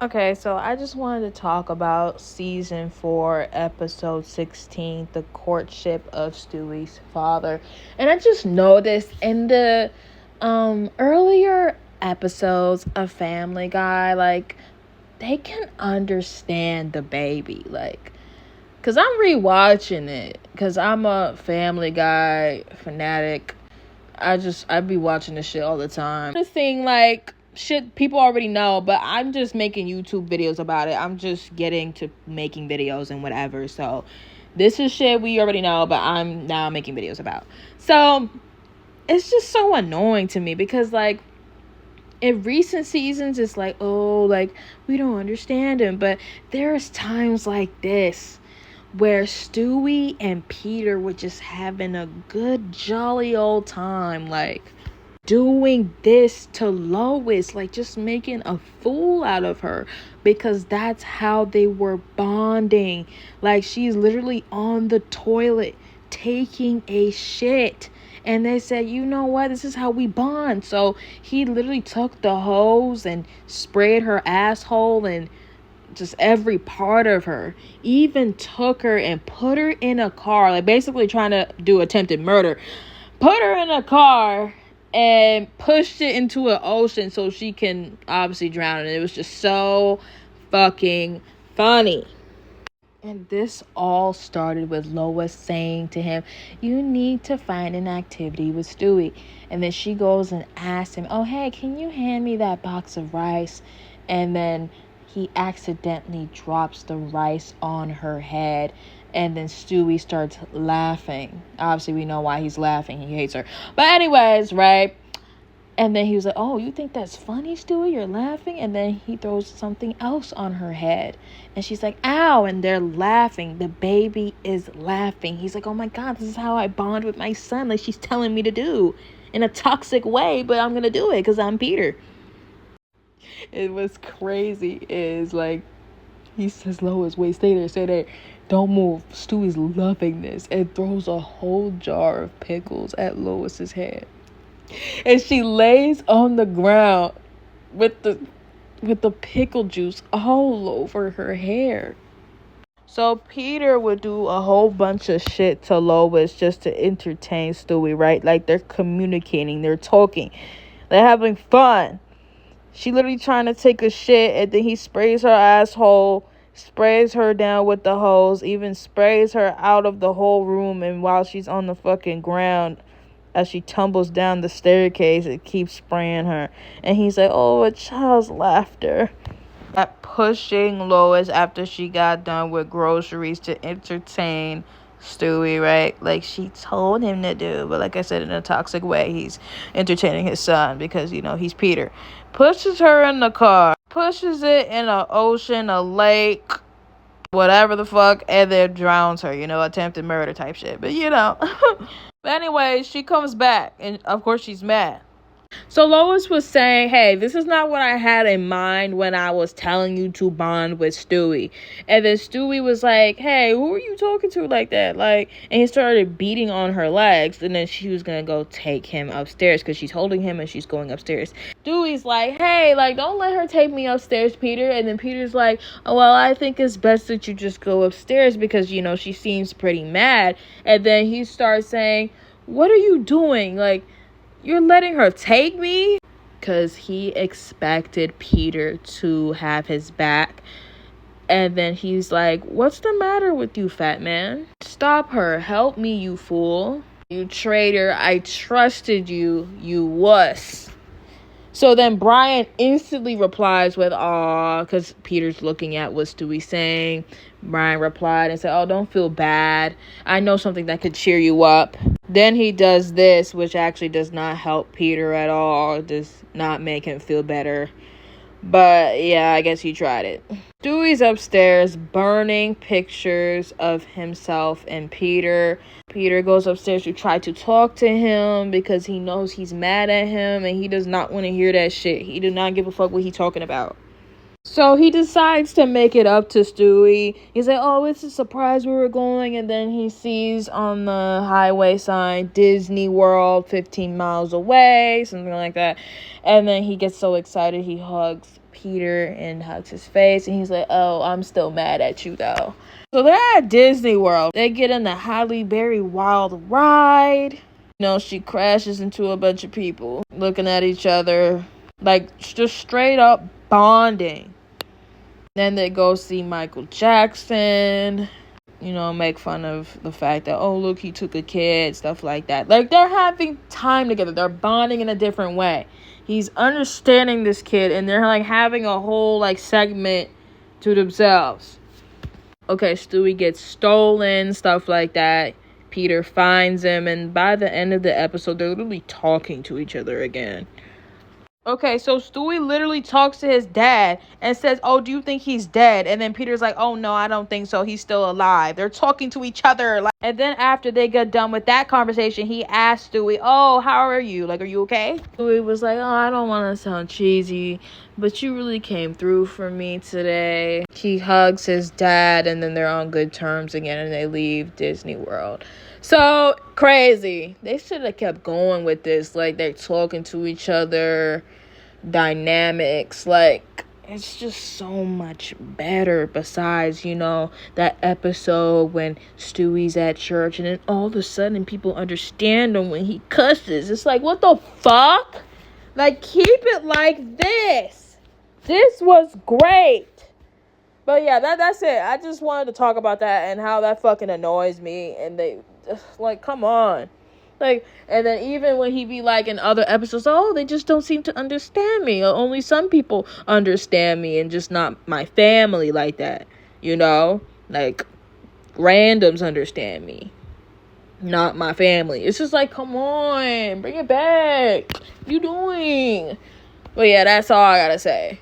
Okay, so I just wanted to talk about season 4, episode 16, the courtship of Stewie's father. And I just noticed in the earlier episodes of Family Guy, like, they can understand the baby, like, cause I'm rewatching it, cause I'm a Family Guy fanatic. I be watching this shit all the time. This thing, like, shit people already know, but I'm just making YouTube videos about it. I'm just getting to making videos and whatever. So this is shit we already know, but I'm now making videos about. So it's just so annoying to me because, like, in recent seasons it's like, oh, like, we don't understand him, but there's times like this where Stewie and Peter were just having a good jolly old time, like doing this to Lois, like just making a fool out of her, because that's how they were bonding. Like, she's literally on the toilet taking a shit, and they said, you know what, this is how we bond. So he literally took the hose and sprayed her asshole and just every part of her, even took her and put her in a car, like basically trying to do attempted murder, put her in a car and pushed it into an ocean so she can obviously drown. And it was just so fucking funny. And this all started with Lois saying to him, you need to find an activity with Stewie. And then she goes and asks him, oh, hey, can you hand me that box of rice? And then he accidentally drops the rice on her head. And then Stewie starts laughing. Obviously, we know why he's laughing. He hates her. But anyways, right? And then he was like, oh, you think that's funny, Stewie? You're laughing? And then he throws something else on her head. And she's like, ow. And they're laughing. The baby is laughing. He's like, oh, my God, this is how I bond with my son. Like, she's telling me to do in a toxic way, but I'm going to do it because I'm Peter. It was crazy. Is like, he says, Lois, wait, stay there. Don't move. Stewie's loving this. And throws a whole jar of pickles at Lois's head. And she lays on the ground with the pickle juice all over her hair. So Peter would do a whole bunch of shit to Lois just to entertain Stewie, right? Like, they're communicating, they're talking, they're having fun. She literally trying to take a shit, and then he sprays her asshole, sprays her down with the hose, even sprays her out of the whole room. And while she's on the fucking ground, as she tumbles down the staircase, it keeps spraying her. And he's like, oh, a child's laughter. At pushing Lois after she got done with groceries to entertain Stewie, right? Like she told him to do. But like I said, in a toxic way, he's entertaining his son because, you know, he's Peter. Pushes her in the car. Pushes it in an ocean, a lake, whatever the fuck, and then drowns her, you know, attempted murder type shit. But, you know. But anyway, she comes back, and of course she's mad. So Lois was saying, hey, this is not what I had in mind when I was telling you to bond with Stewie. And then Stewie was like, hey, who are you talking to like that? Like, and he started beating on her legs. And then she was going to go take him upstairs because she's holding him and she's going upstairs. Stewie's like, hey, like, don't let her take me upstairs, Peter. And then Peter's like, oh, well, I think it's best that you just go upstairs because, you know, she seems pretty mad. And then he starts saying, what are you doing? Like, you're letting her take me? Because he expected Peter to have his back. And then he's like, what's the matter with you, fat man? Stop her. Help me, you fool. You traitor. I trusted you, you wuss. So then Brian instantly replies with, aw, because Peter's looking at what Stewie's saying. Brian replied and said, oh, don't feel bad. I know something that could cheer you up. Then he does this, which actually does not help Peter at all. It does not make him feel better. But yeah, I guess he tried it. Stewie's upstairs burning pictures of himself and Peter. Peter goes upstairs to try to talk to him because he knows he's mad at him and he does not want to hear that shit. He does not give a fuck what he's talking about. So he decides to make it up to Stewie. He's like, oh, it's a surprise where we're going. And then he sees on the highway sign, Disney World, 15 miles away, something like that. And then he gets so excited, he hugs Peter and hugs his face. And he's like, oh, I'm still mad at you, though. So they're at Disney World. They get in the Halle Berry Wild Ride. She crashes into a bunch of people looking at each other, like just straight up bonding. Then they go see Michael Jackson, make fun of the fact that, oh, look, he took a kid, stuff like that. Like, they're having time together. They're bonding in a different way. He's understanding this kid, and they're, like, having a whole, like, segment to themselves. Okay, Stewie gets stolen, stuff like that. Peter finds him, and by the end of the episode, they're literally talking to each other again. Okay, so Stewie literally talks to his dad and says, oh, do you think he's dead? And then Peter's like, oh, no, I don't think so. He's still alive. They're talking to each other. And then after they get done with that conversation, he asked Stewie, oh, how are you? Like, are you okay? Stewie was like, oh, I don't want to sound cheesy, but you really came through for me today. He hugs his dad, and then they're on good terms again, and they leave Disney World. So, crazy. They should have kept going with this. Like, they're talking to each other, dynamics. Like, it's just so much better besides, that episode when Stewie's at church and then all of a sudden people understand him when he cusses. It's like, what the fuck? Like, keep it like this. This was great. But yeah, that's it. I just wanted to talk about that and how that fucking annoys me. And they, like, come on. Like, and then even when he be like in other episodes, oh, they just don't seem to understand me. Or only some people understand me and just not my family like that. Like, randoms understand me. Not my family. It's just like, come on, bring it back. What you doing? But yeah, that's all I gotta say.